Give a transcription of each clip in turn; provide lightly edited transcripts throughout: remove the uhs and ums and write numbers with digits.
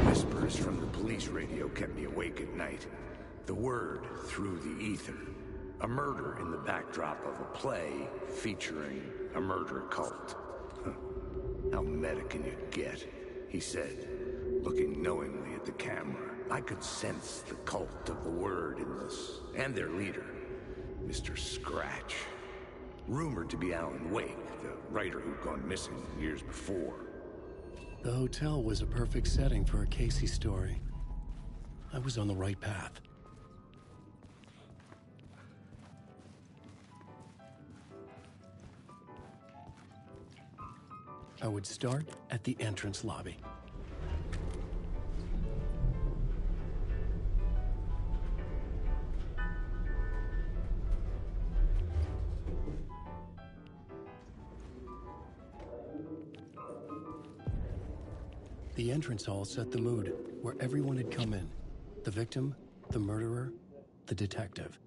Whispers from the police radio kept me awake at night. The word through the ether. A murder in the backdrop of a play featuring a murder cult. How meta can you get? He said, looking knowingly at the camera. I could sense the cult of the word in this, and their leader, Mr. Scratch. Rumored to be Alan Wake, the writer who'd gone missing years before. The hotel was a perfect setting for a Casey story. I was on the right path. I would start at the entrance lobby. The entrance hall set the mood, where everyone had come in. The victim, the murderer, the detective.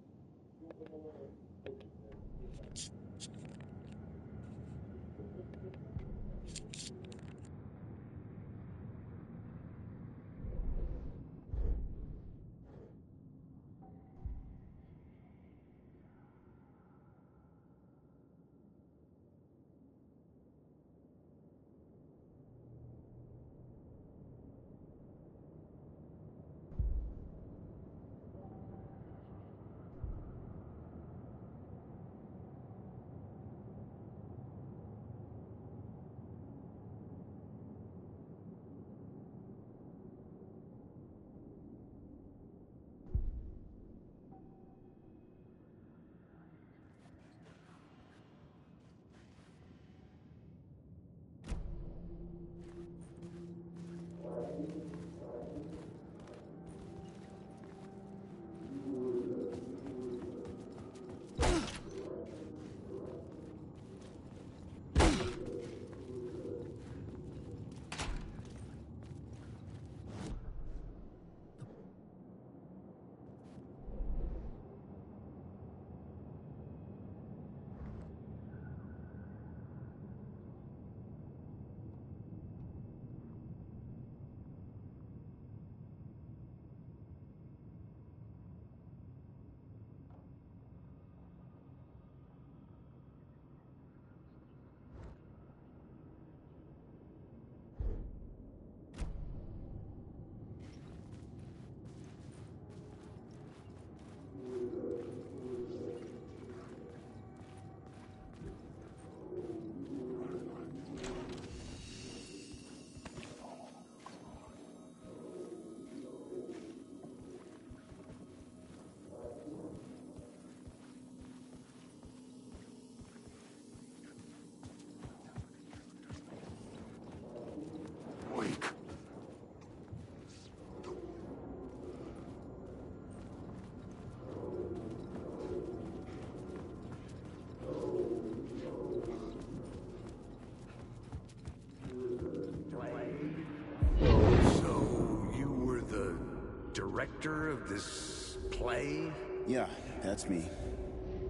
Director of this play? Yeah, that's me.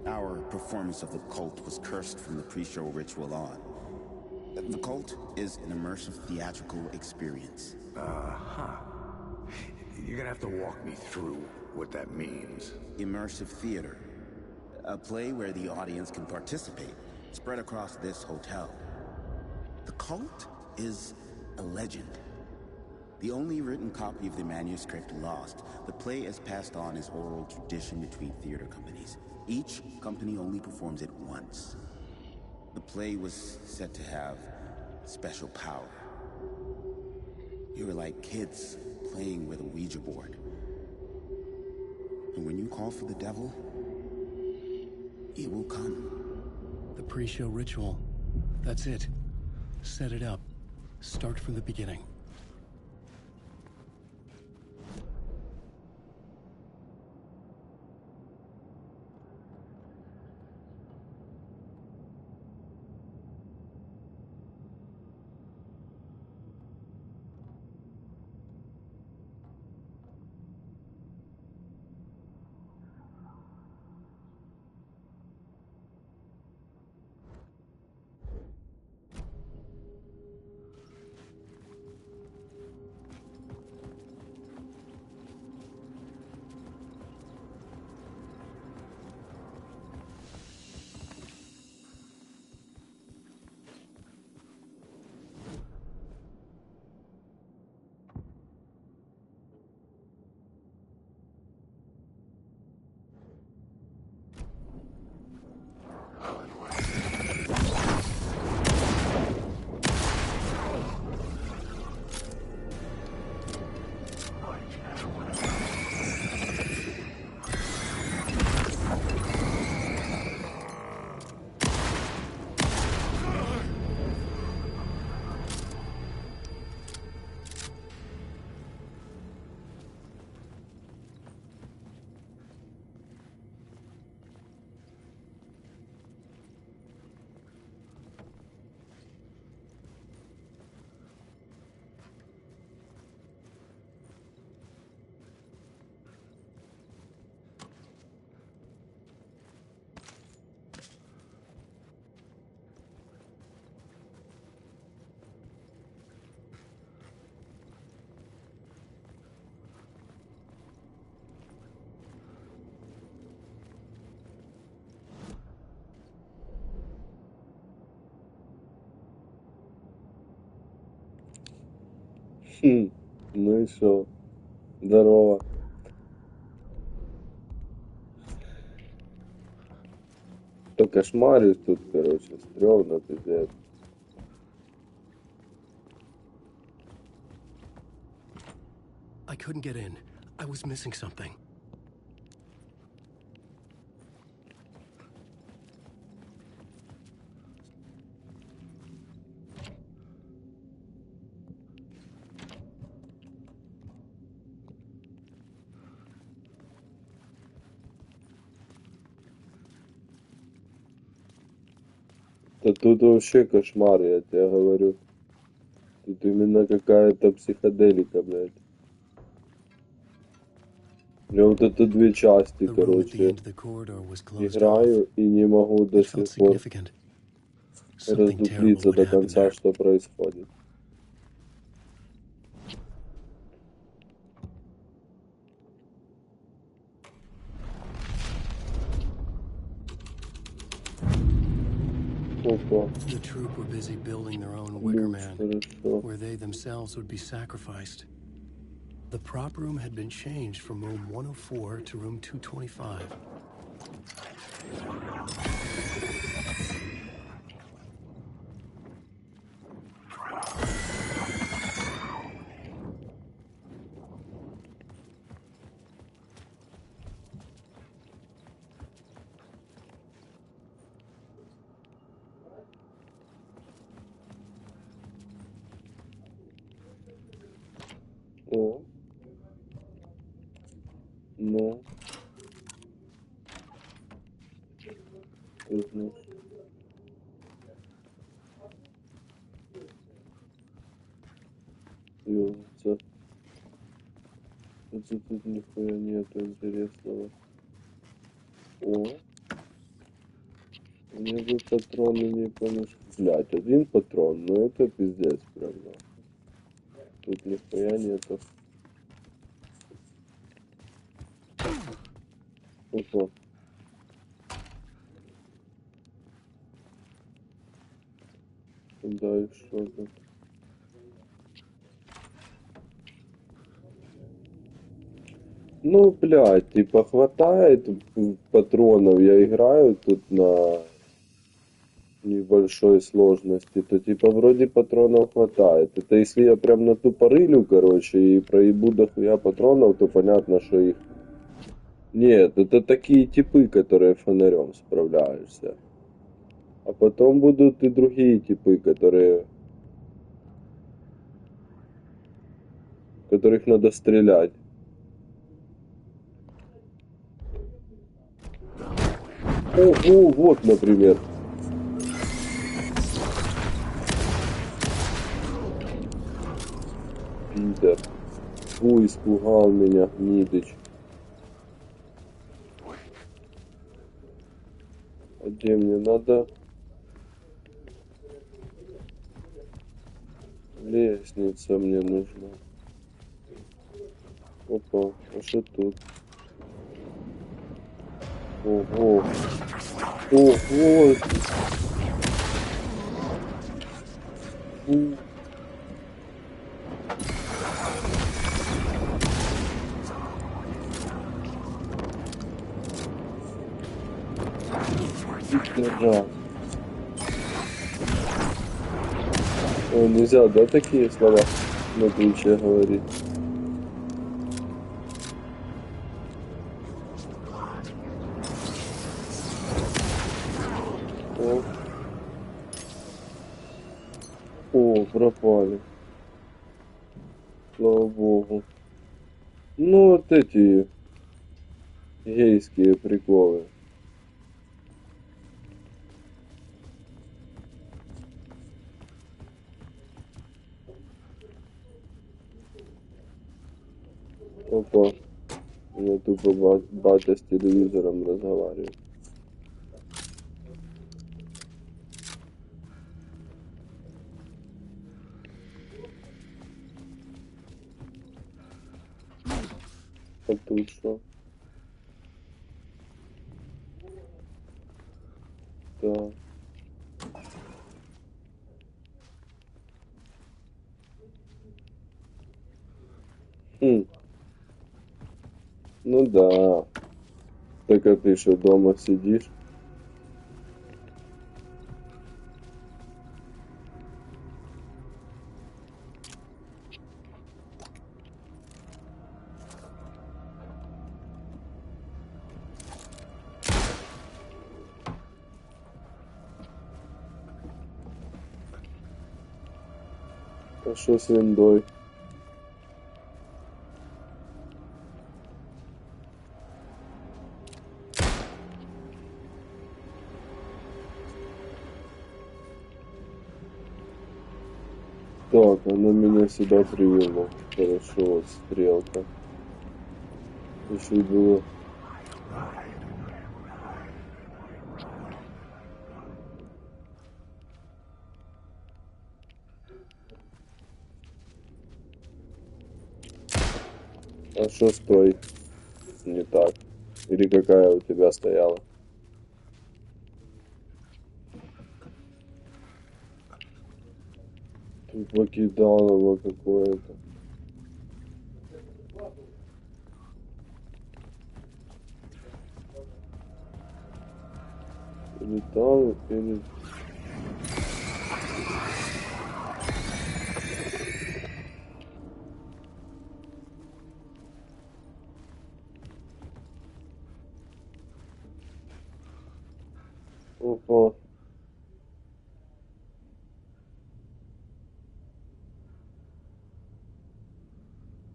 Our performance of the cult was cursed from the pre-show ritual on. The cult is an immersive theatrical experience. You're gonna have to walk me through what that means. Immersive theater. A play where the audience can participate, spread across this hotel. The cult is a legend. The only written copy of the manuscript lost, the play is passed on as oral tradition between theater companies. Each company only performs it once. The play was said to have special power. You were like kids playing with a Ouija board. And when you call for the devil, he will come. The pre-show ritual. That's it. Set it up. Start from the beginning. Ну и что? Здорово. То кошмарюсь тут, короче, стрёмно, пиздец. I couldn't get in. I was missing something. Да тут вообще кошмар, я тебе говорю. Тут именно какая-то психоделика, блядь. Я вот это две части, The room at the короче, end of the corridor was closed off. играю и не могу до It felt сих пор significant. Something terrible раздуплиться would до happen конца, there. что происходит. Опа, The troop were busy building their own ключ, Wicker Man, хорошо. where they themselves would be sacrificed. The prop room had been changed from room 104 to room 225. О, ну, тут, ну, ёлца. Тут нихуя нету интересного. О, мне бы патроны не помешают. Блять, один патрон, ну это пиздец прям, нахуй. Тут нихуя нету. Опа. Да и что тут? Ну, блядь, типа хватает патронов, я играю тут на небольшой сложности, то типа вроде патронов хватает. Это если я прям на ту порылю, короче, и проебу дохуя патронов, то понятно, что их... Нет, это такие типы, которые фонарем справляешься. А потом будут и другие типы, которых надо стрелять. О, вот, например. Питер. Фу, испугал меня, Гнидыч. А где мне надо? Лестница мне нужна. Опа, а что тут? Ого. Ого. Фу. Пидорас. О, нельзя, да, такие слова на Твиче говорить? О. О, пропали. Слава богу. Ну, вот эти гейские приколы. Опа. У меня тупо батя с телевизором разговаривает. А тут что? Да. Хм. Ну да. Так а ты что, дома сидишь? А что с виндой? Так, оно меня сюда привело. Хорошо, вот стрелка. Еще и было. А что стой? Не так. Или какая у тебя стояла? Тут покидалово какое-то. Или там, или... Опа.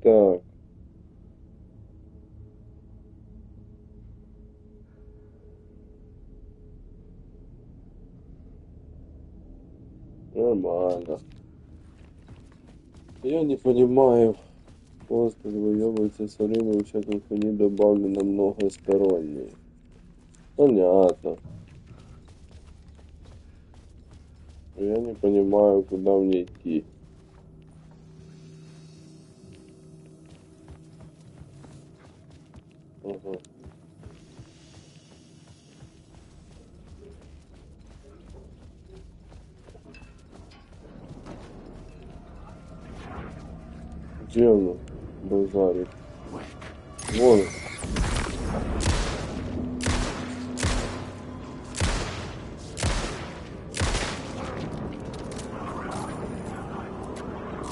Так. Нормально. Я не понимаю. Просто выебывается со временем всякой хуйни добавлено многосторонние. Понятно. Но я не понимаю, куда мне идти. Ага. Где оно? Базарик. Вон.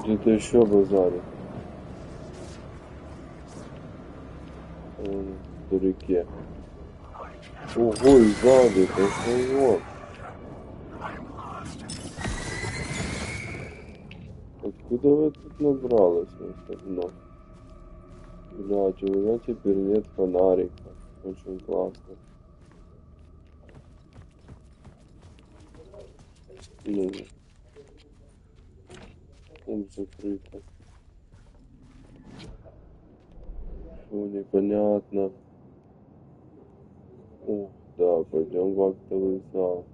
Где-то еще базарит. Вон, вдалеке. Ого, и сзади, пошел. Откуда вы тут набралось вот одно? Блядь, у меня теперь нет фонарика. Очень классно. Ну, закрыто. Фу, непонятно. О, да, пойдем в актовый зал.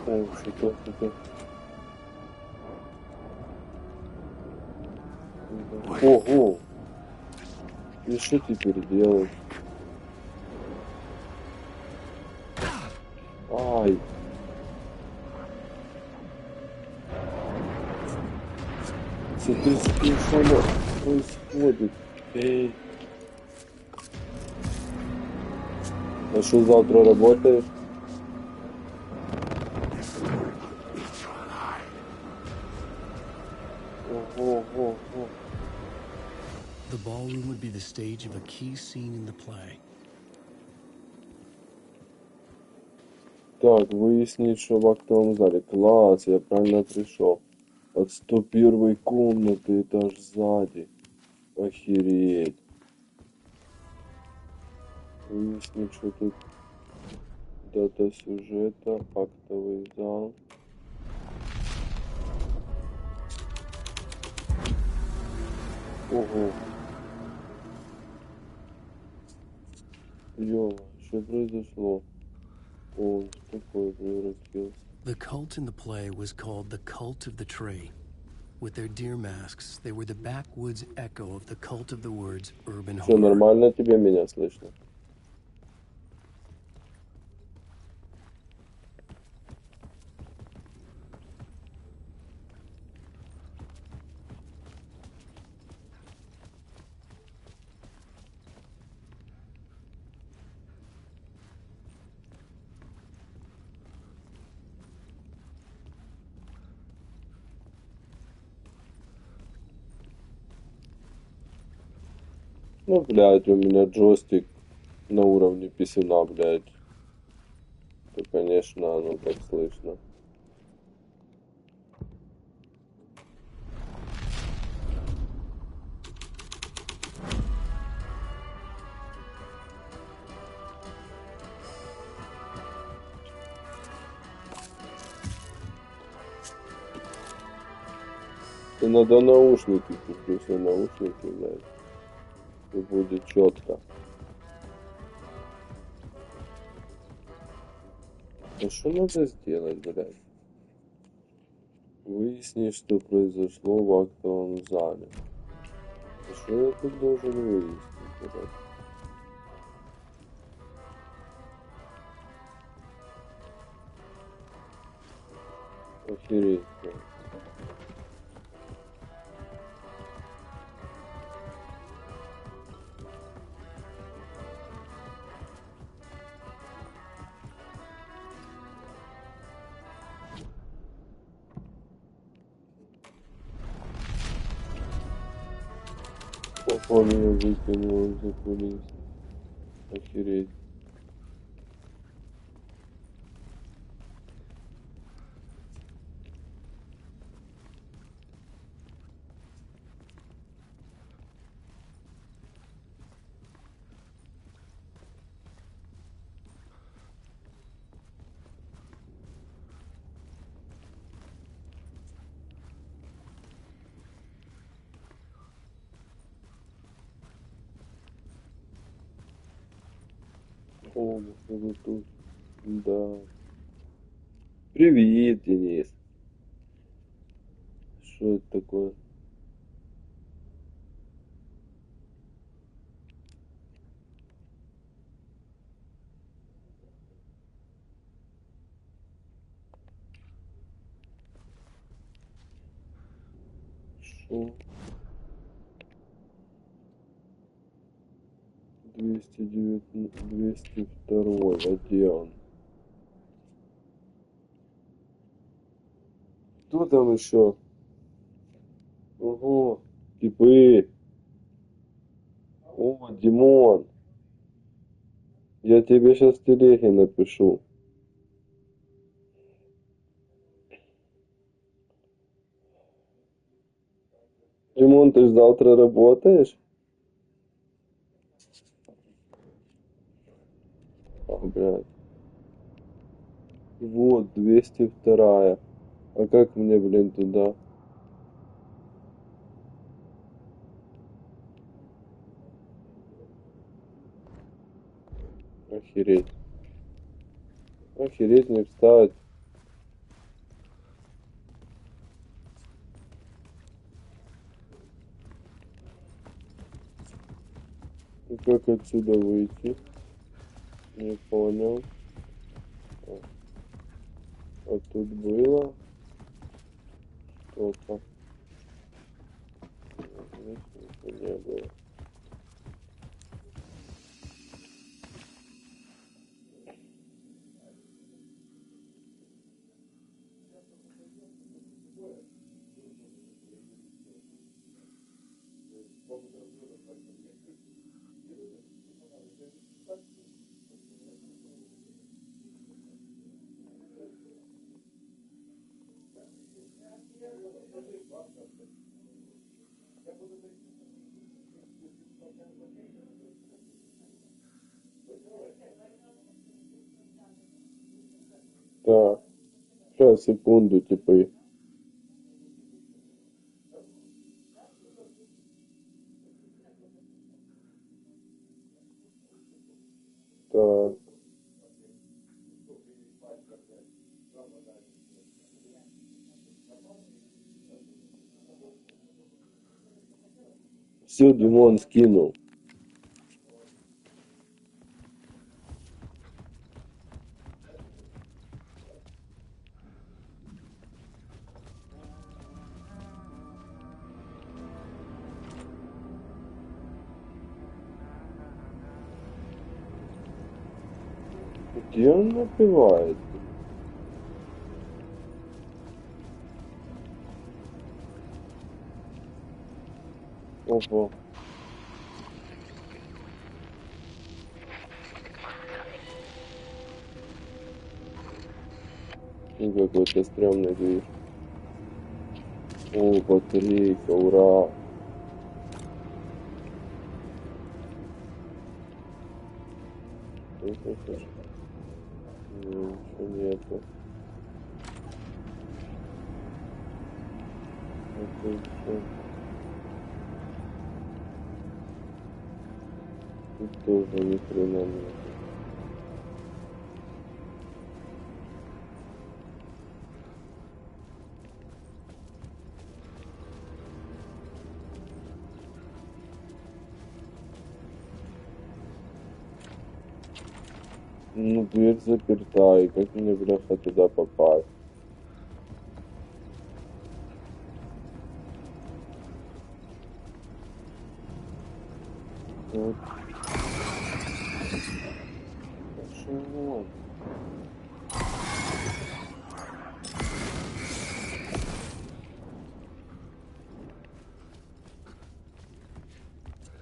О, что-то. Ого! И что теперь делать? Ай! Смотри, что оно происходит. Эй! А что завтра работаешь? Ого. The ballroom would be the stage of a key scene in the play. Так, выяснить, что в актовом зале. Класс, я правильно пришел. От 101 комнаты, этаж сзади. Охереть. Выяснить, что тут. Дата сюжета, актовый зал. Ого. Ё, что произошло? Он такой превратился. The cult in the play was called the Cult of the Tree. With their deer masks, they were the backwoods echo of the cult of the woods urban Что, horror. нормально тебе меня слышно? Ну, блядь, у меня джойстик на уровне писюна, блядь. То, конечно, оно так слышно. И надо наушники купить, на наушники, блядь. И будет четко. А что надо сделать, блядь? Выяснить, что произошло в актовом зале. А что я тут должен выяснить, блядь? Охереть, блядь. Папа меня выкинула за кулис. Охереть. О, вы тут. Да. Привет, Денис. Что это такое? Хорошо. 202, а где он? Кто там еще? Ого, типы. О, Димон. Я тебе сейчас в телеге напишу. Димон, ты ж завтра работаешь? А, блядь. Вот, 202. А как мне, блин, туда? Охереть. Охереть не встать. И как отсюда выйти? Не понял. А тут было что-то. Здесь ничего не было. Так, сейчас, секунду, типа. Так. Все, Димон скинул. Где он напивает? Опа. И какой-то стрёмный движ. О, батарейка, ура. Что это? Ничего нету. Это всё. Тут тоже ни хрена нет. Ну, дверь заперта, и как мне, бляха, туда попасть? Вот. Пошёл вон.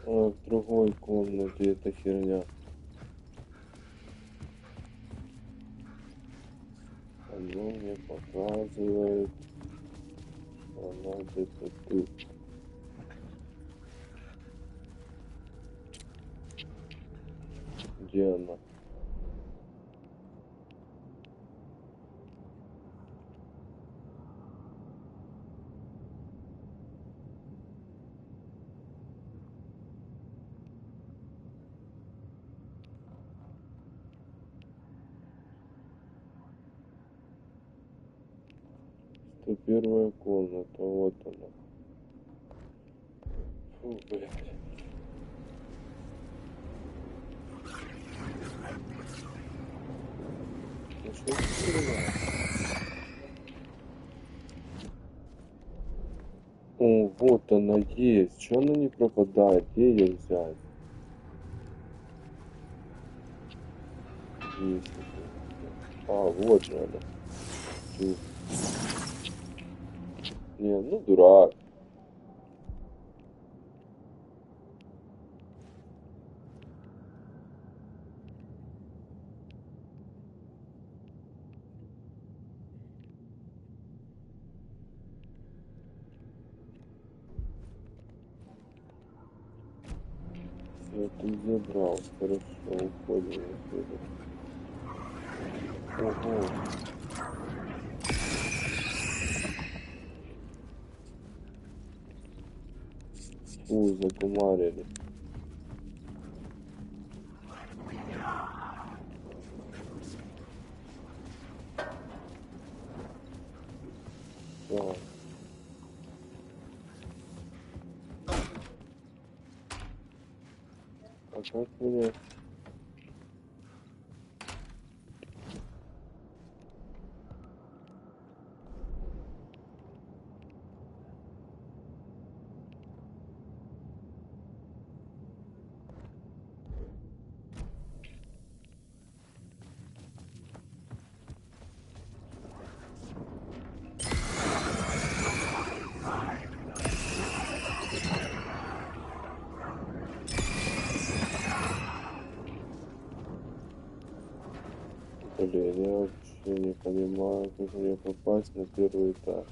А в другой комнате эта херня. Оно мне показывает. Она где-то тут. Где она? Это первая комната, вот она. Фу, блядь. Ну что это стреляет? О, вот Вот она есть. Чё она не пропадает? Где ее взять? Есть. А, вот же она. Чё? Не, ну дурак. Я тут забрал. Хорошо, уходим отсюда. Ого. Фу, закумарили. Так. А как мне? Блин, я вообще не понимаю, как мне попасть на первый этаж.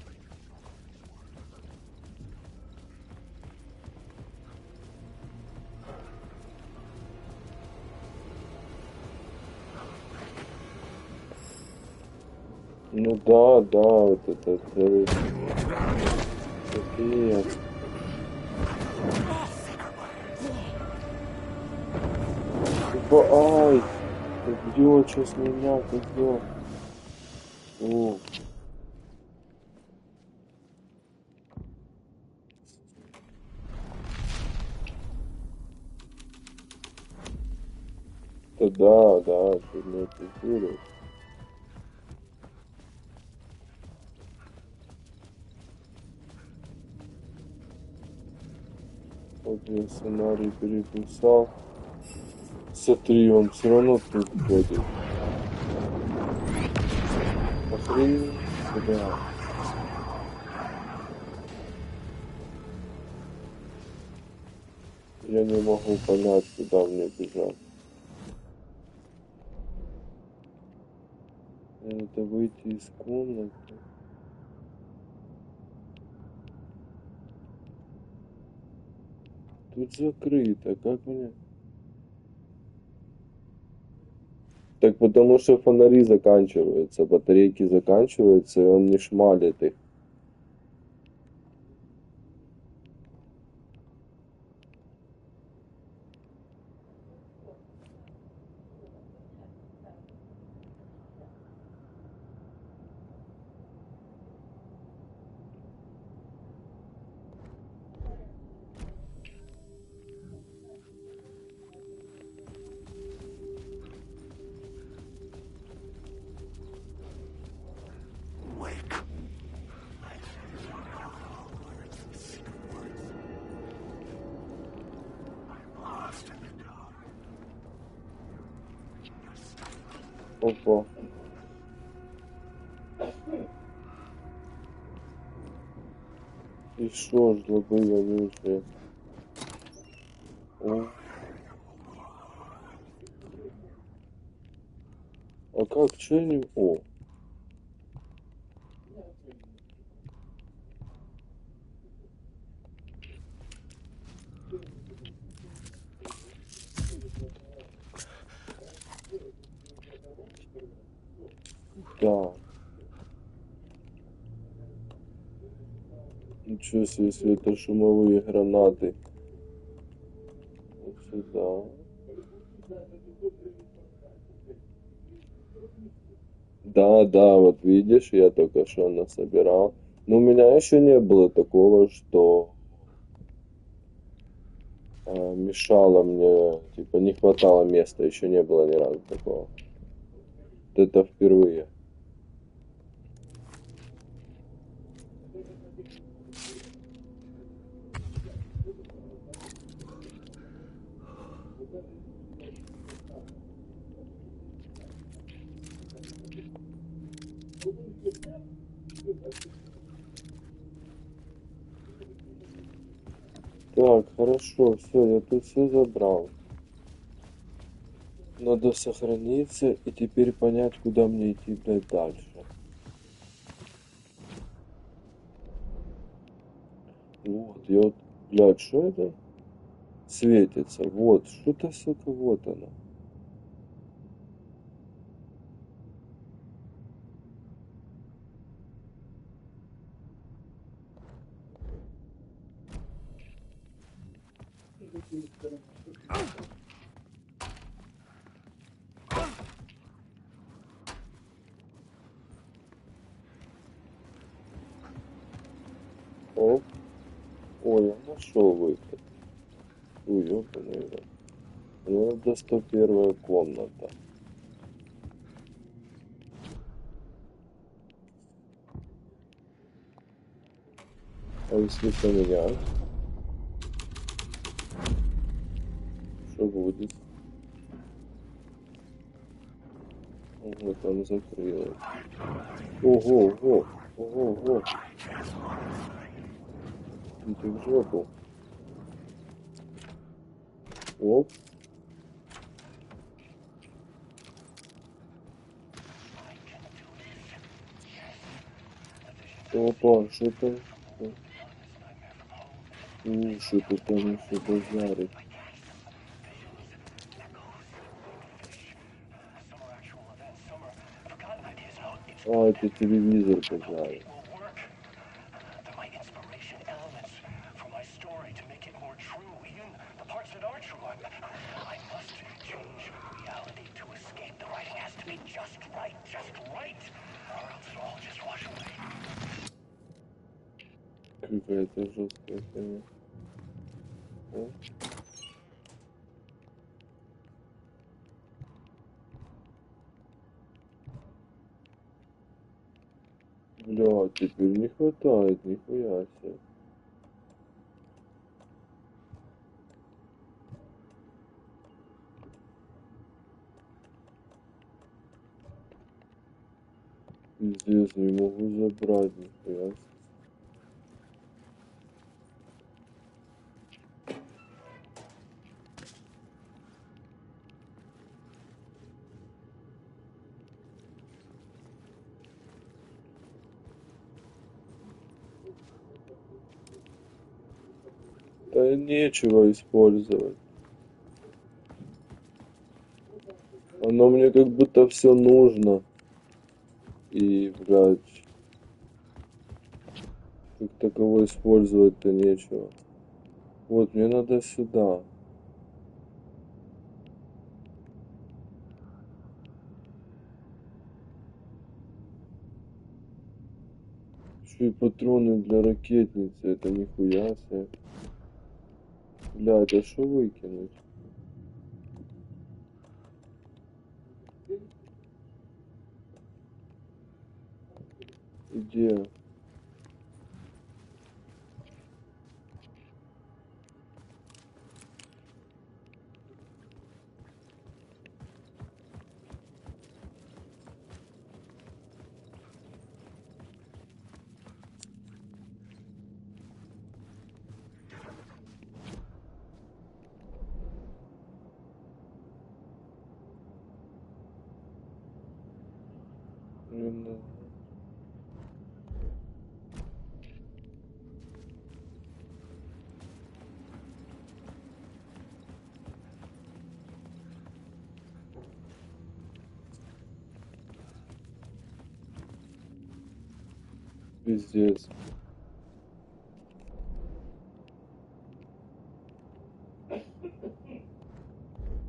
Ну да, да, вот это целый... Капец. Типа, ай! Убьет сейчас меня, козёл. О, да, да, ты меня культуришь. Вот я сценарий переписал. Смотри, он все равно тут ходит. Охренеть, бля. Я не могу понять, куда мне бежать. Это выйти из комнаты. Тут закрыто, как мне? Так потому что фонари заканчиваются, батарейки заканчиваются, и он не шмалит их. Опа. И что ж, злобы вонючие. О. А как, че не... О. Да. Ничего себе, светошумовые гранаты. Вот сюда. Да, да, вот видишь, я только что насобирал. Но у меня еще не было такого, что мешало мне, типа не хватало места, еще не было ни разу такого. Вот это впервые. Так, хорошо, все, я тут все забрал. Надо сохраниться и теперь понять, куда мне идти, блядь, дальше. Вот, я вот, блядь, что это? Светится, вот, что-то, сука, вот оно. Оп. Ой, я нашел выход. Ой, ёбаный рот. Ну, это 101 комната. А если поменять? Что будет? Ого, там закрылось. Ого, ого, ого, ого. Иди в жопу. Оп. Опа, что там? Что-то там еще базарит. А, это телевизор базарит. Какая-то жесткая тема. О. Бля, теперь не хватает, нихуя себе. Пиздец, не могу забрать, нихуя себе. Да нечего использовать. Оно мне как будто все нужно. И, блядь, как таково использовать-то нечего. Вот, мне надо сюда. Еще и патроны для ракетницы, это нихуя себе. Бля, это что выкинуть? Где? Блин, пиздец.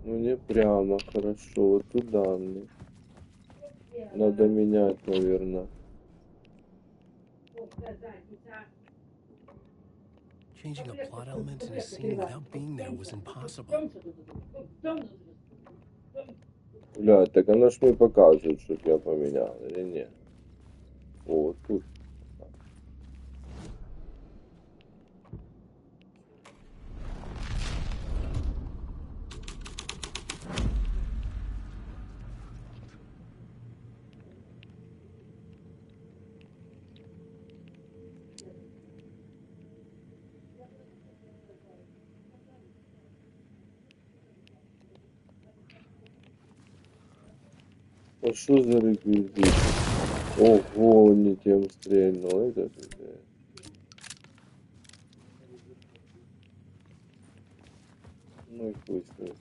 Ну не прямо, хорошо, вот туда мне. Надо менять, наверное. Changing a plot element in a scene without being there was impossible. Бля, так оно ж мне показывает, чтоб я поменял, или нет? О, вот тут. А что за реквизит? Ого, не тем стрельнул, это пиздец. Ну и хуй с ним.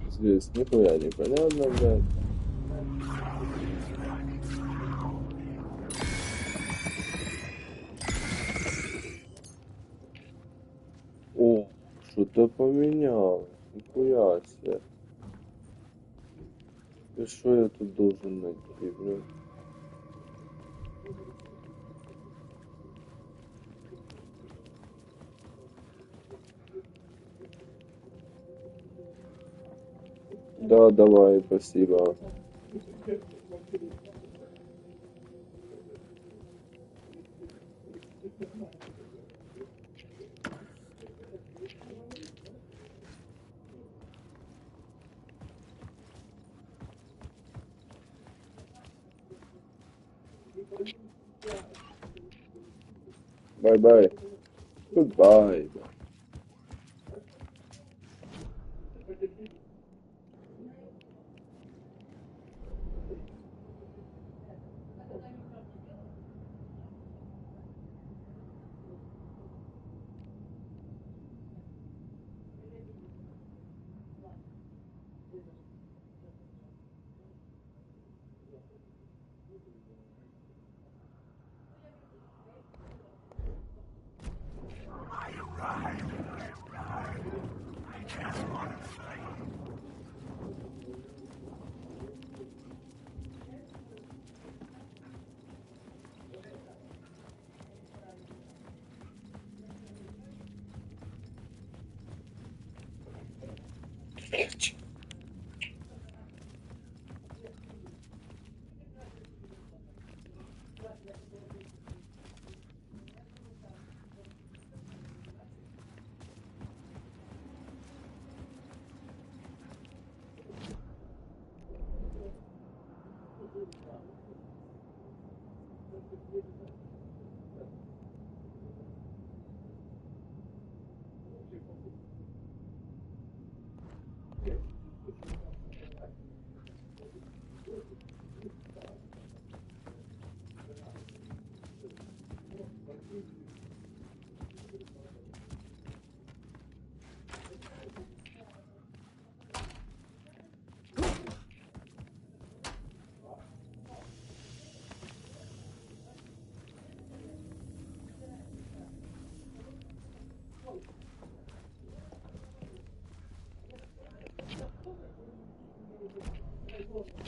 Здесь нихуя непонятно, блядь. О, что-то поменялось. Нихуя себе. И что я тут должен найти, блядь? Да, давай, спасибо. Bye-bye. Goodbye.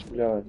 Бля.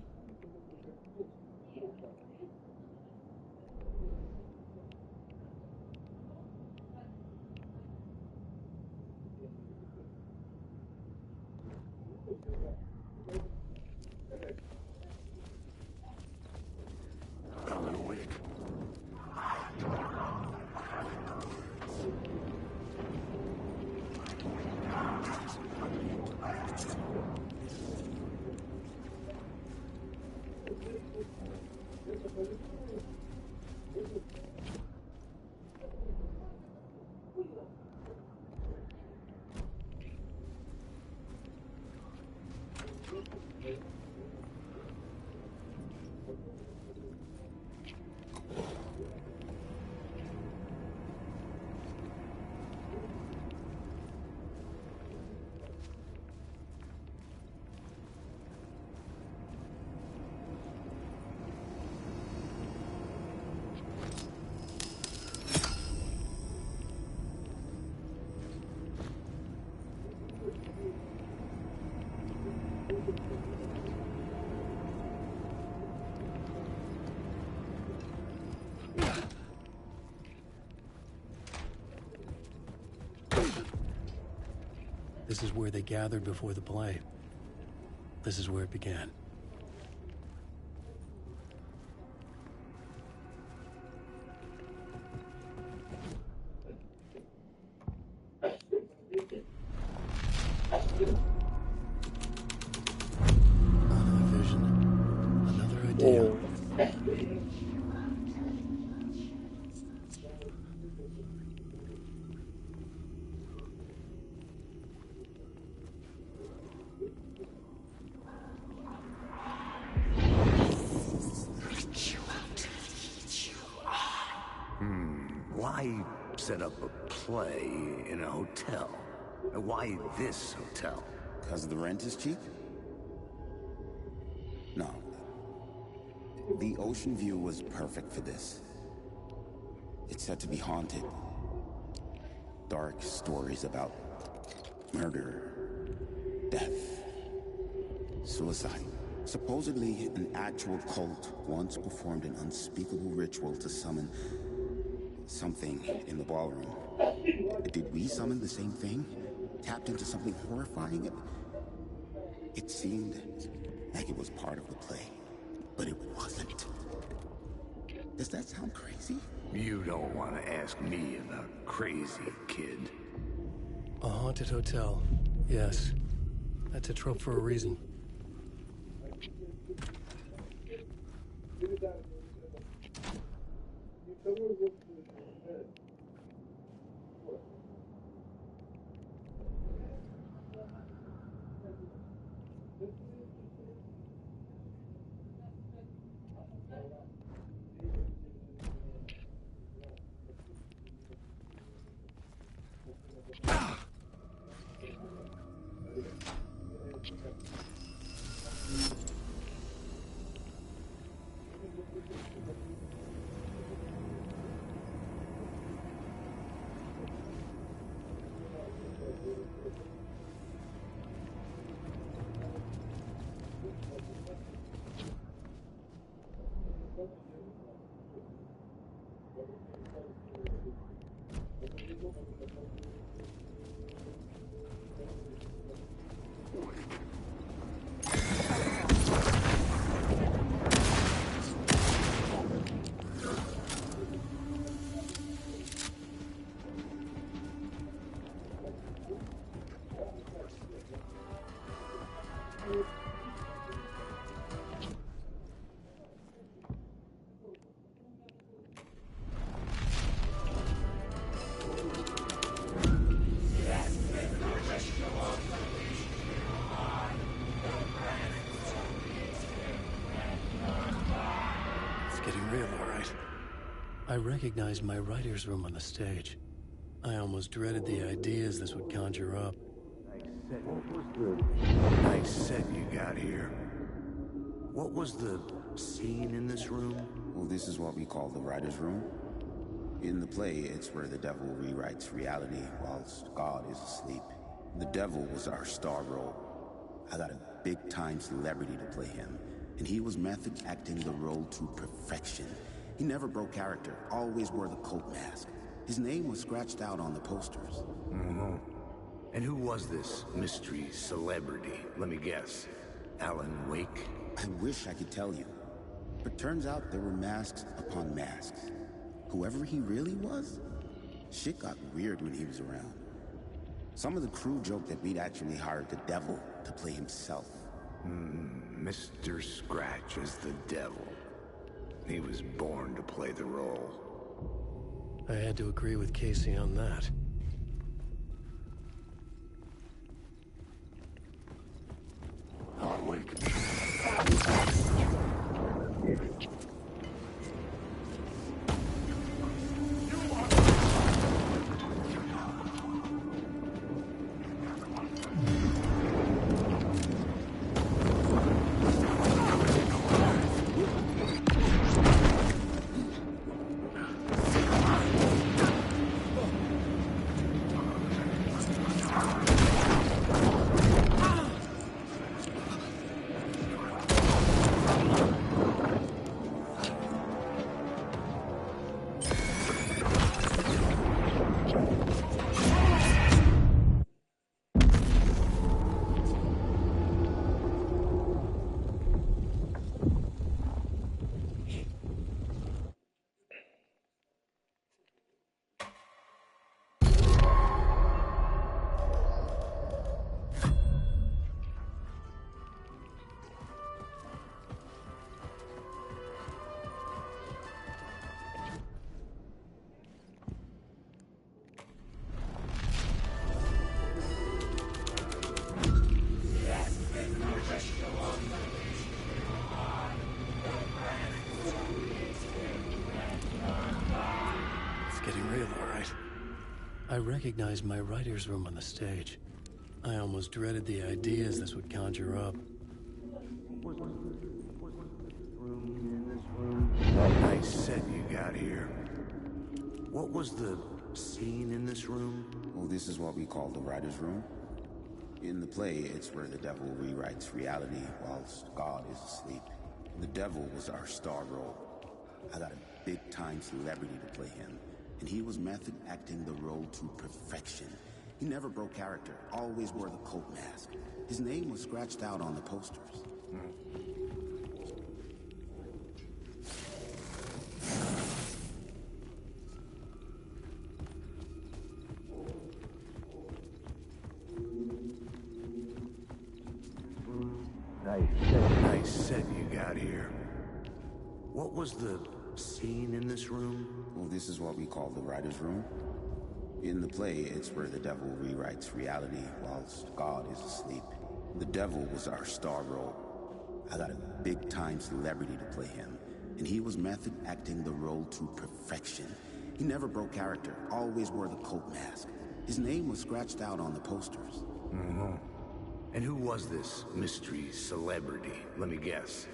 This is where they gathered before the play. This is where it began. Another vision. Another idea. Why set up a play in a hotel? Why this hotel? Because the rent is cheap? No. The ocean view was perfect for this. It's said to be haunted. Dark stories about murder, death, suicide. Supposedly, an actual cult once performed an unspeakable ritual to summon something in the ballroom. Did we summon the same thing? Tapped into something horrifying? It seemed like it was part of the play, but it wasn't. Does that sound crazy? You don't want to ask me about crazy, kid. A haunted hotel. Yes. That's a trope for a reason. I recognized my writer's room on the stage. I almost dreaded the ideas this would conjure up. Nice set you got here. What was the scene in this room? Well, this is what we call the writer's room. In the play, it's where the devil rewrites reality whilst God is asleep. The devil was our star role. I got a big-time celebrity to play him, and he was method acting the role to perfection. He never broke character, always wore the cult mask. His name was scratched out on the posters. Mm-hmm. And who was this mystery celebrity? Let me guess. Alan Wake? I wish I could tell you. But turns out there were masks upon masks. Whoever he really was, shit got weird when he was around. Some of the crew joked that we'd actually hired the devil to play himself. Mr. Scratch is the devil. He was born to play the role. I had to agree with Casey on that. Alan Wake. recognized my writer's room on the stage. I almost dreaded the ideas this would conjure up. Nice set you got here. What was the scene in this room? Well, this is what we call the writer's room. In the play, it's where the devil rewrites reality whilst God is asleep. The devil was our star role. I got a big-time celebrity to play him, and he was method acting the role to perfection. He never broke character, always wore the cult mask. His name was scratched out on the posters. Nice set you got here. What was the scene in this room? Well, this is what we call the writer's room. In the play, it's where the devil rewrites reality whilst God is asleep. The devil was our star role. I got a big-time celebrity to play him, and he was method acting the role to perfection. He never broke character, always wore the cult mask. His name was scratched out on the posters. And who was this mystery celebrity? Let me guess.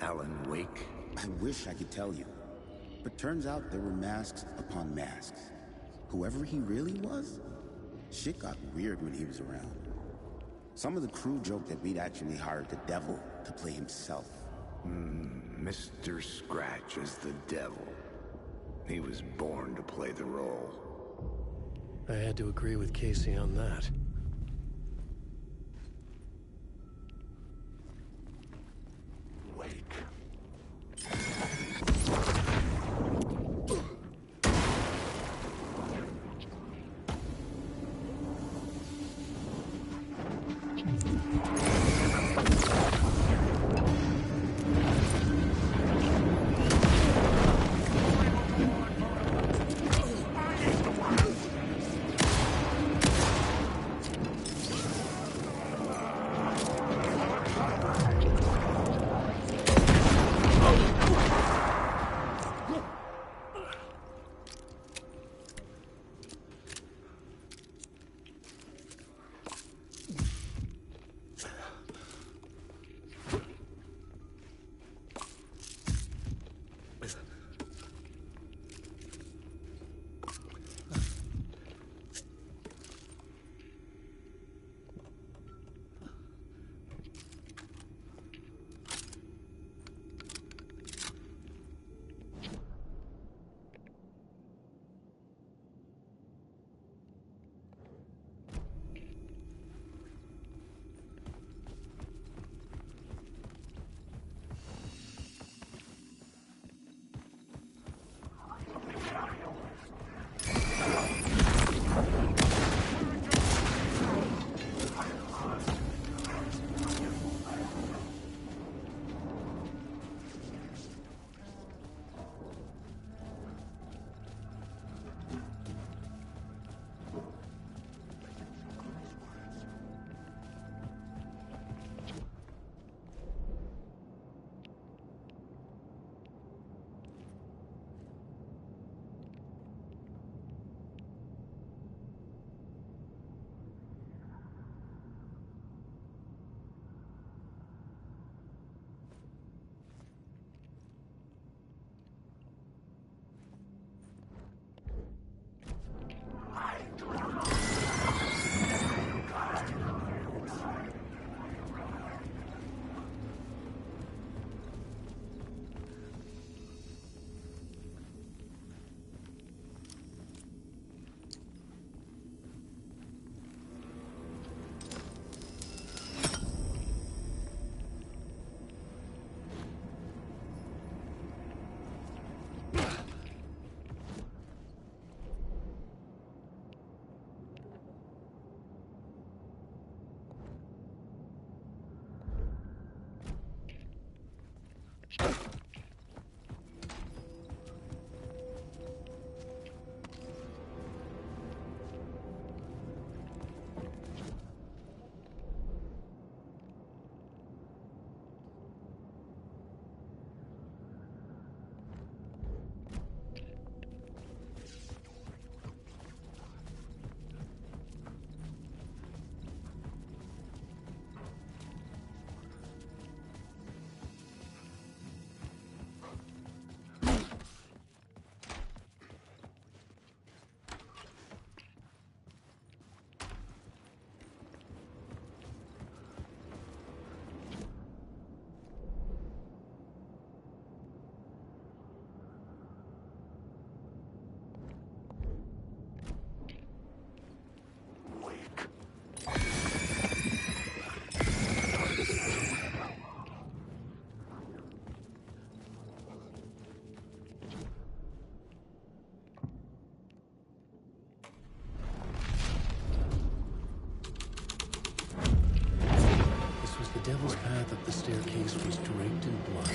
Alan Wake? I wish I could tell you, but turns out there were masks upon masks. Whoever he really was, shit got weird when he was around. Some of the crew joked that we'd actually hired the devil to play himself. Mr. Scratch as the devil. He was born to play the role. I had to agree with Casey on that. Wake. devil's path up the staircase was draped in blood.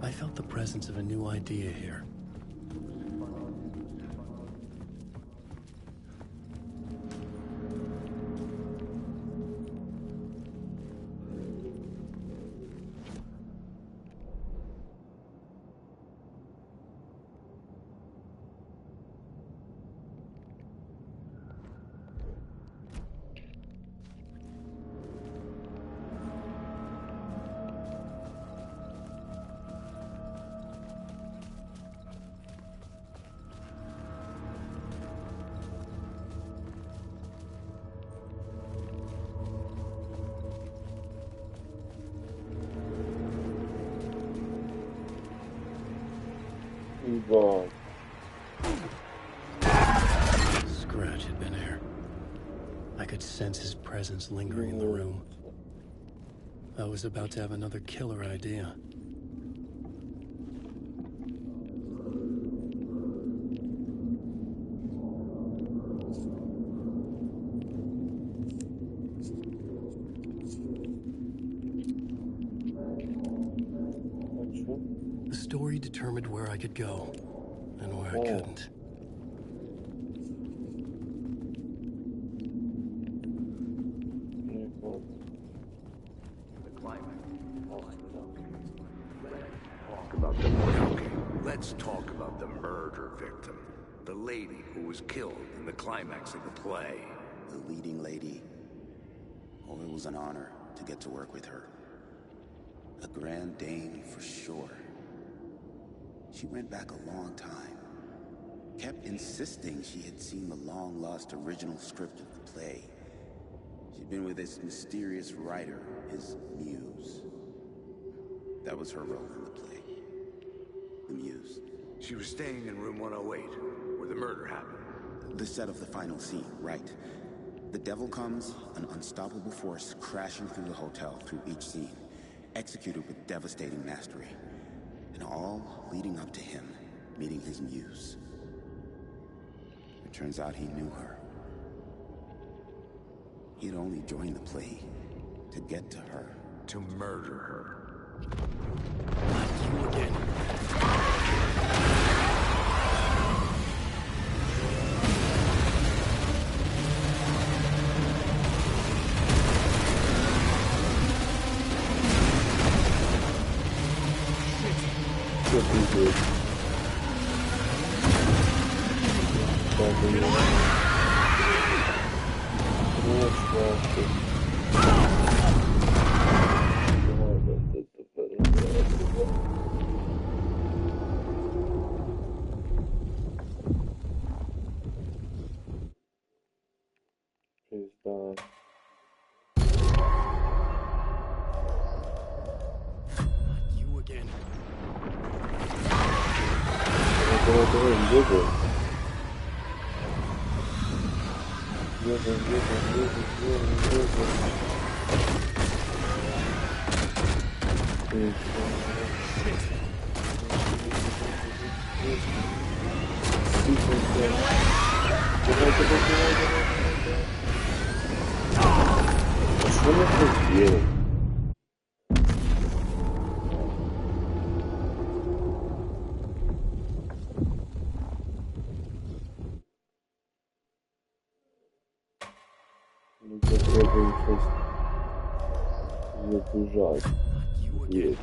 I felt the presence of a new idea here. Да. Scratch had been here. I could sense his presence lingering in the room. I was about to have another killer idea. The story determined where I could go and where I couldn't. Let's talk about the murder victim. The lady who was killed in the climax of the play. The leading lady. Oh, it was an honor to get to work with her. A grand dame for sure. She went back a long time. Kept insisting she had seen the long-lost original script of the play. She'd been with this mysterious writer, his muse. That was her role in the play. The muse. She was staying in room 108, where the murder happened. The set of the final scene, right. The devil comes, an unstoppable force crashing through the hotel through each scene, executed with devastating mastery. And all leading up to him meeting his muse. It turns out he knew her. He'd only joined the play to get to her. To murder her. Not you again. You again. бегаем, бегаем. Бегаем. Давай. А что мы тут делаем? Мы попробуем сейчас забежать. Дверь.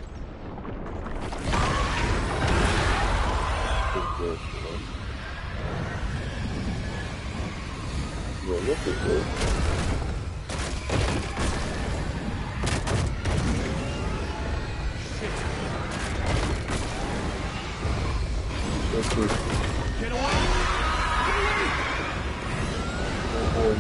Get away! Давай.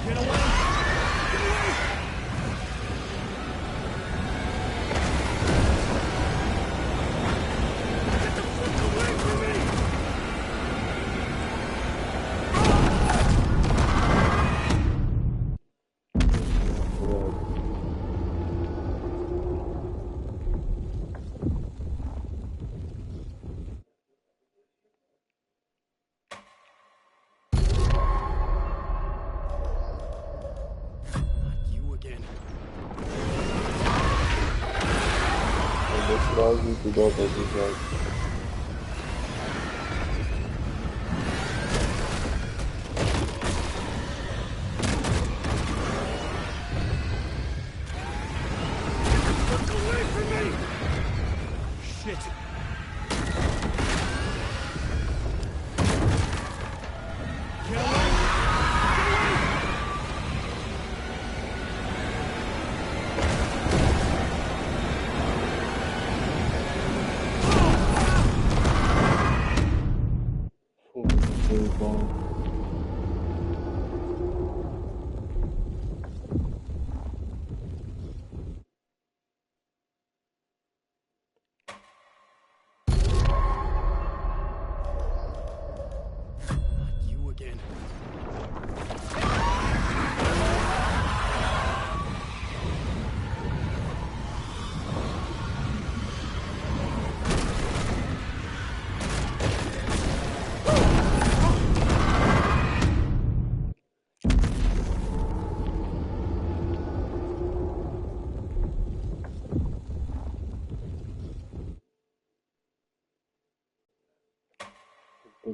Get away! Сразу туда побежать.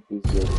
Пиздец.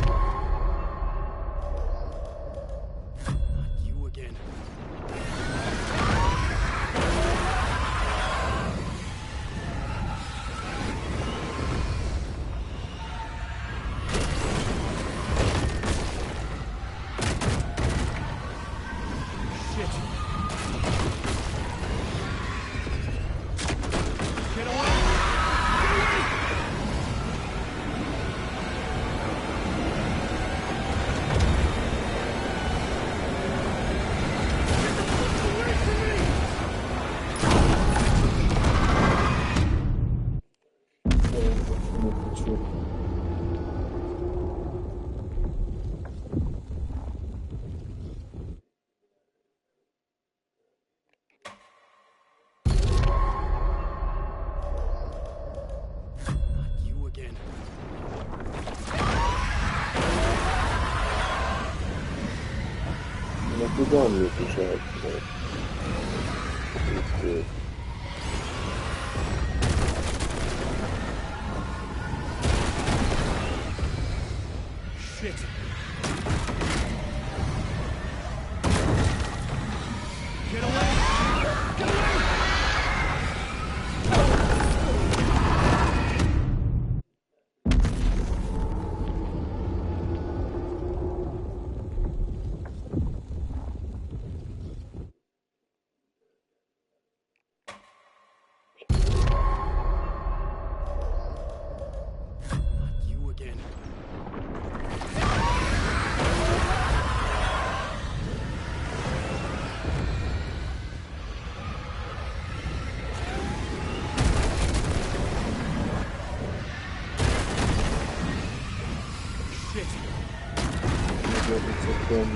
Ну куда он мне бежать? Жесть. Shit. Get away! Get away! You again. Shit. Кажется, там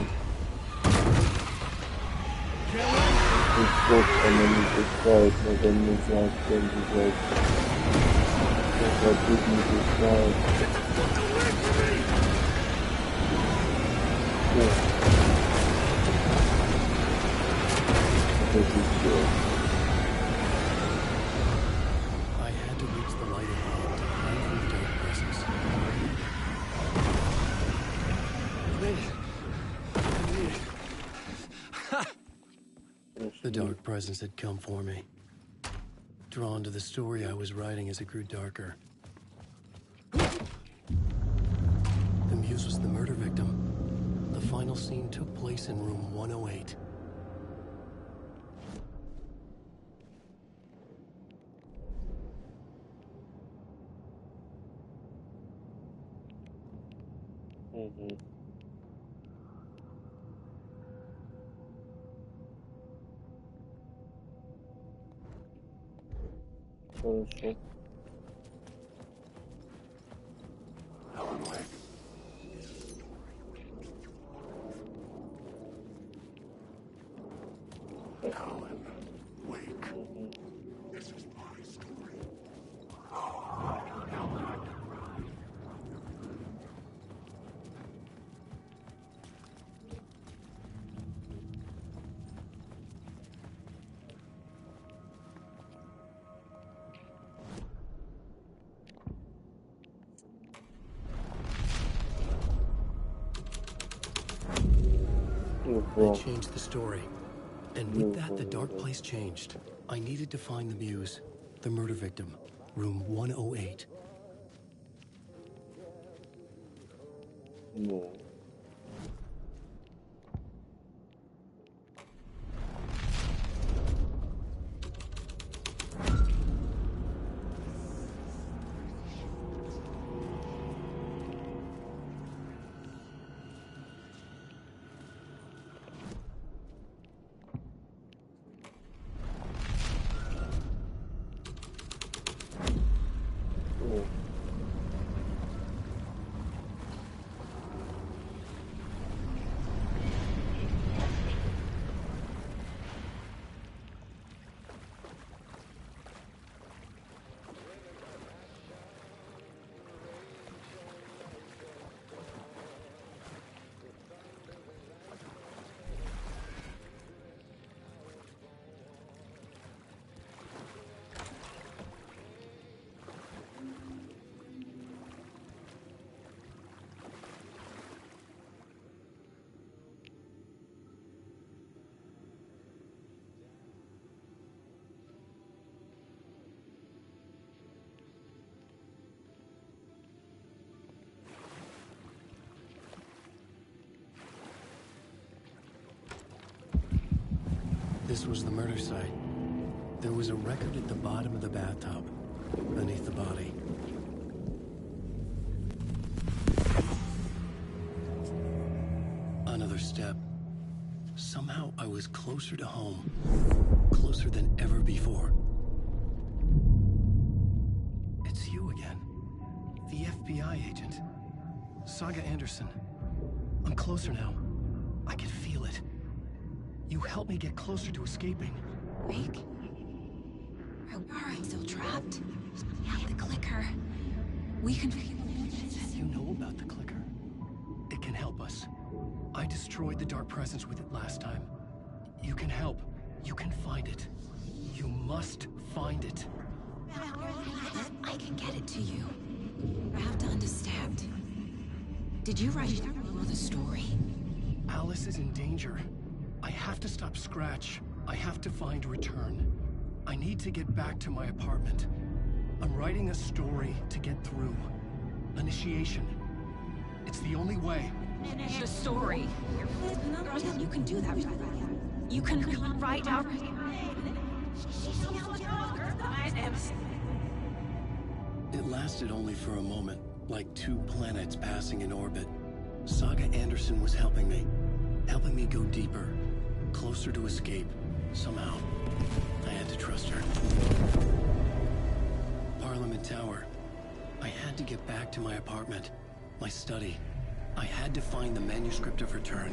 Get away! тут просто она не пускает, надо назад там бежать. Тут не пускает. Это все. I had to reach the light ahead to hide from the dark presence. The dark presence had come for me. Drawn to the story I was writing as it grew darker. The muse was the murder victim. The final scene took place in room 108. Угу. Хорошо. I changed the story. And with that, the dark place changed. I needed to find the muse, the murder victim, room 108. Ну. This was the murder site. There was a record at the bottom of the bathtub, beneath the body. Another step. Somehow I was closer to home. Closer than ever before. It's you again. The FBI agent. Saga Anderson. I'm closer now. I can feel it. You helped me get closer to escaping. Wake? Are I still trapped? We have the clicker. We can feel it. You know about the clicker. It can help us. I destroyed the dark presence with it last time. You can help. You can find it. You must find it. I can get it to you. I have to understand. Did you write the story? Alice is in danger. I have to stop Scratch. I have to find Return. I need to get back to my apartment. I'm writing a story to get through. Initiation. It's the only way. The story. You can do that. You can write out. It lasted only for a moment, like two planets passing in orbit. Saga Anderson was helping me go deeper, closer to escape. Somehow, I had to trust her. Parliament Tower. I had to get back to my apartment, my study. I had to find the manuscript of Return.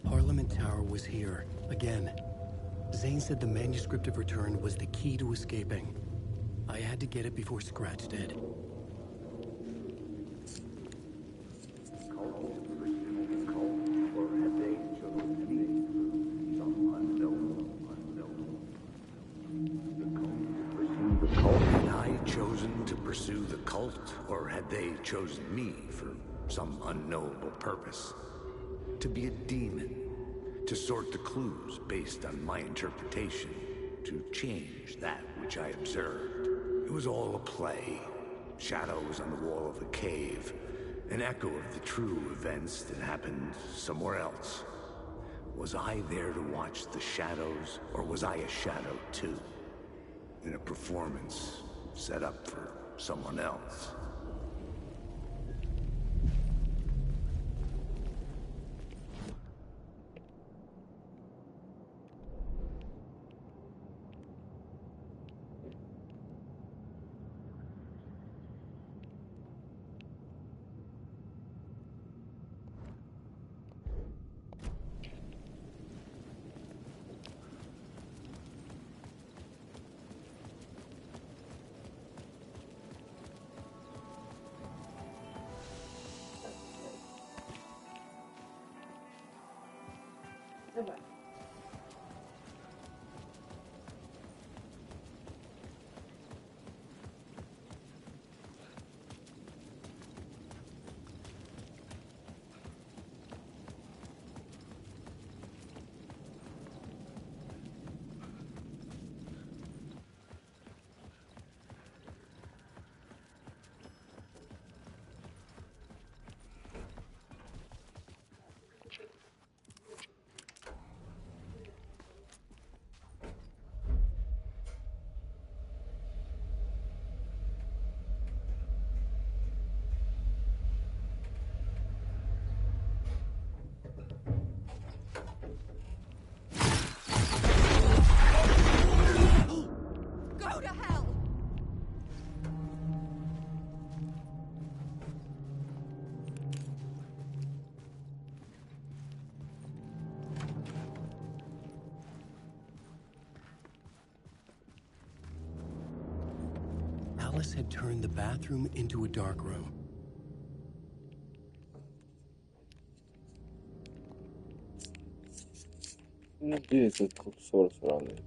Parliament Tower was here, again. Zane said the manuscript of Return was the key to escaping. I had to get it before Scratch did. Had I chosen to pursue the cult, or had they chosen me for some unknowable purpose? To be a demon, to sort the clues based on my interpretation, to change that which I observed. It was all a play. Shadows on the wall of a cave, an echo of the true events that happened somewhere else. Was I there to watch the shadows, or was I a shadow too? In a performance set up for someone else. Go to hell! Alice had turned the bathroom into a dark room. Ну где этот курсор сраный?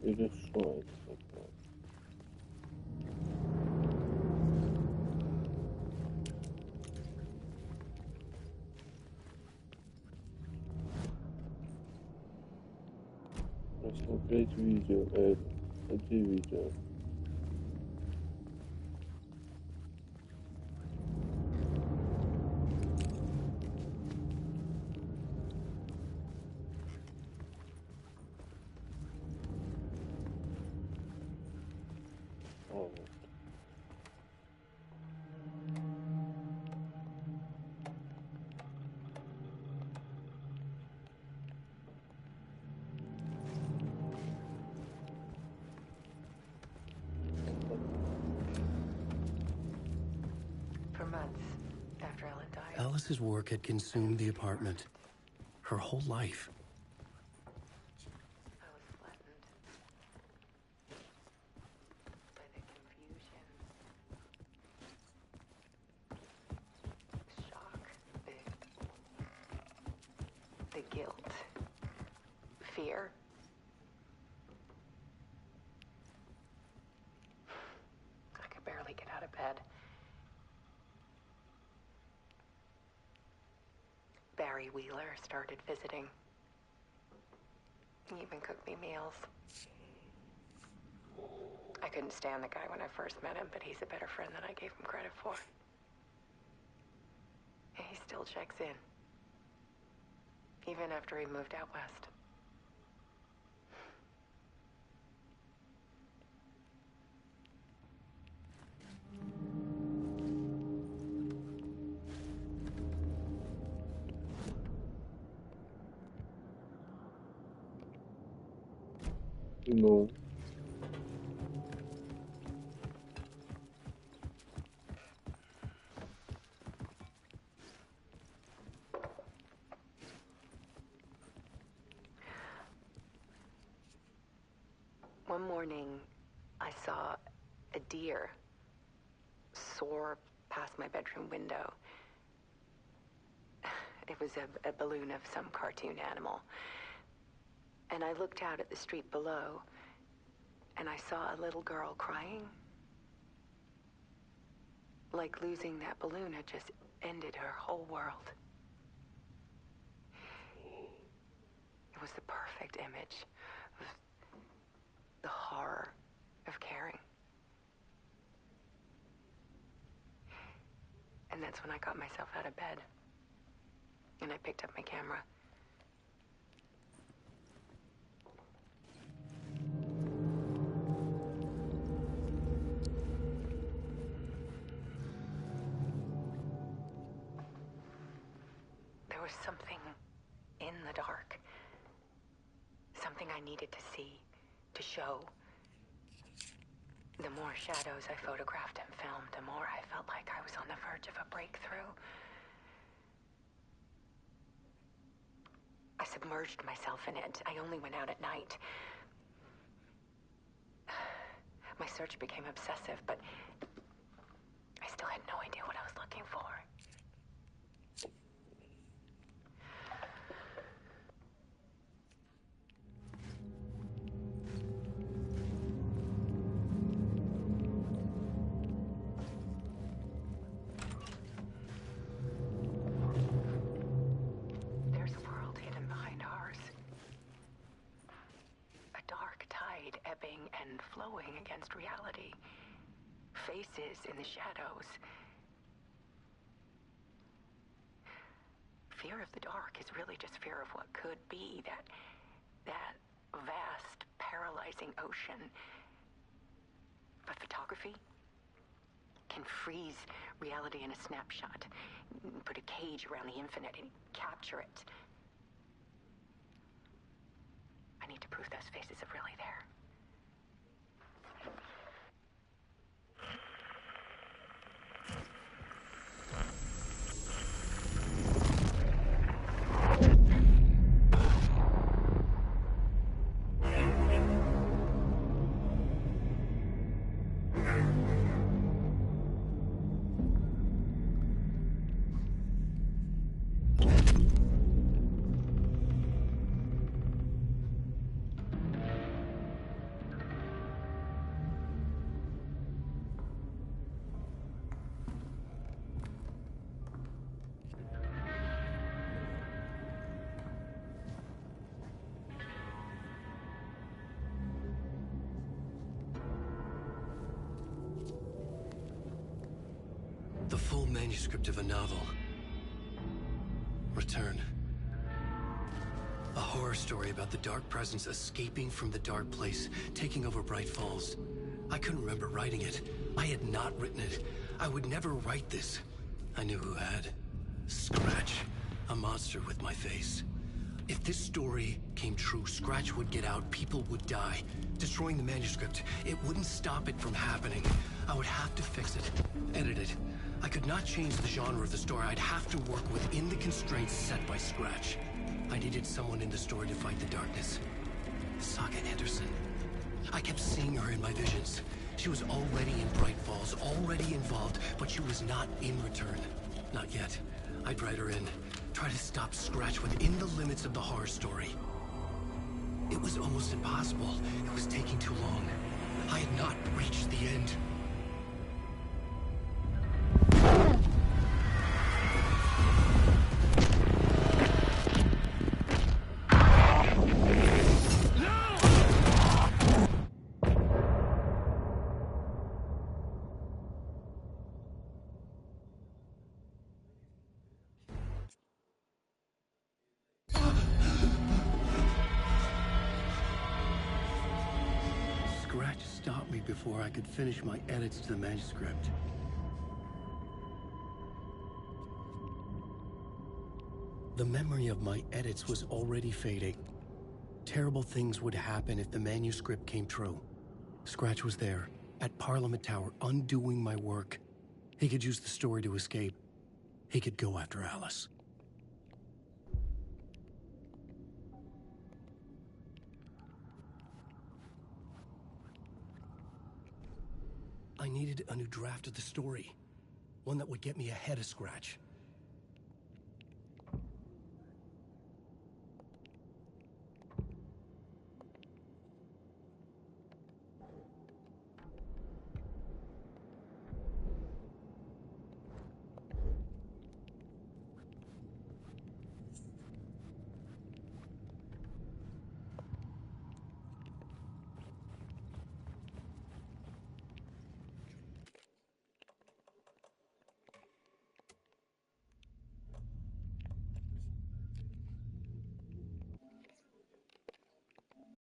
Или что это такое? Посмотреть видео. Эти видео. О, вот. For months after Ellen died. Alice's work had consumed the apartment. Her whole life. I was flattened by the confusion, shock, the guilt, fear. I could barely get out of bed. Barry Wheeler started visiting. He even cooked me meals. I couldn't stand the guy when I first met him, but he's a better friend than I gave him credit for. And he still checks in. Even after he moved out west. Ну. One morning, I saw a deer soar past my bedroom window. It was a balloon of some cartoon animal. And I looked out at the street below, and I saw a little girl crying. Like losing that balloon had just ended her whole world. It was the perfect image of the horror of caring. And that's when I got myself out of bed. And I picked up my camera. There was something in the dark. Something I needed to see, to show. The more shadows I photographed and filmed, the more I felt like I was on the verge of a breakthrough. I submerged myself in it. I only went out at night. My search became obsessive, but I still had no idea what I was looking for. There's a world hidden behind ours. A dark tide ebbing and flowing against reality. Faces in the shadows. Fear of the dark is really just fear of what could be, that vast, paralyzing ocean. But photography can freeze reality in a snapshot, put a cage around the infinite and capture it. I need to prove those faces are really there. manuscript of a novel. Return. A horror story about the dark presence escaping from the dark place, taking over Bright Falls. I couldn't remember writing it. I had not written it. I would never write this. I knew who had. Scratch. A monster with my face. If this story came true, Scratch would get out, people would die. Destroying the manuscript, it wouldn't stop it from happening. I would have to fix it, edit it. I could not change the genre of the story. I'd have to work within the constraints set by Scratch. I needed someone in the story to fight the darkness. Saga Anderson. I kept seeing her in my visions. She was already in Bright Falls, already involved, but she was not in Return. Not yet. I'd write her in. Try to stop Scratch within the limits of the horror story. It was almost impossible. It was taking too long. I had not reached the end. Scratch stopped me before I could finish my edits to the manuscript. The memory of my edits was already fading. Terrible things would happen if the manuscript came true. Scratch was there, at Parliament Tower, undoing my work. He could use the story to escape. He could go after Alice. I needed a new draft of the story. One that would get me ahead of Scratch.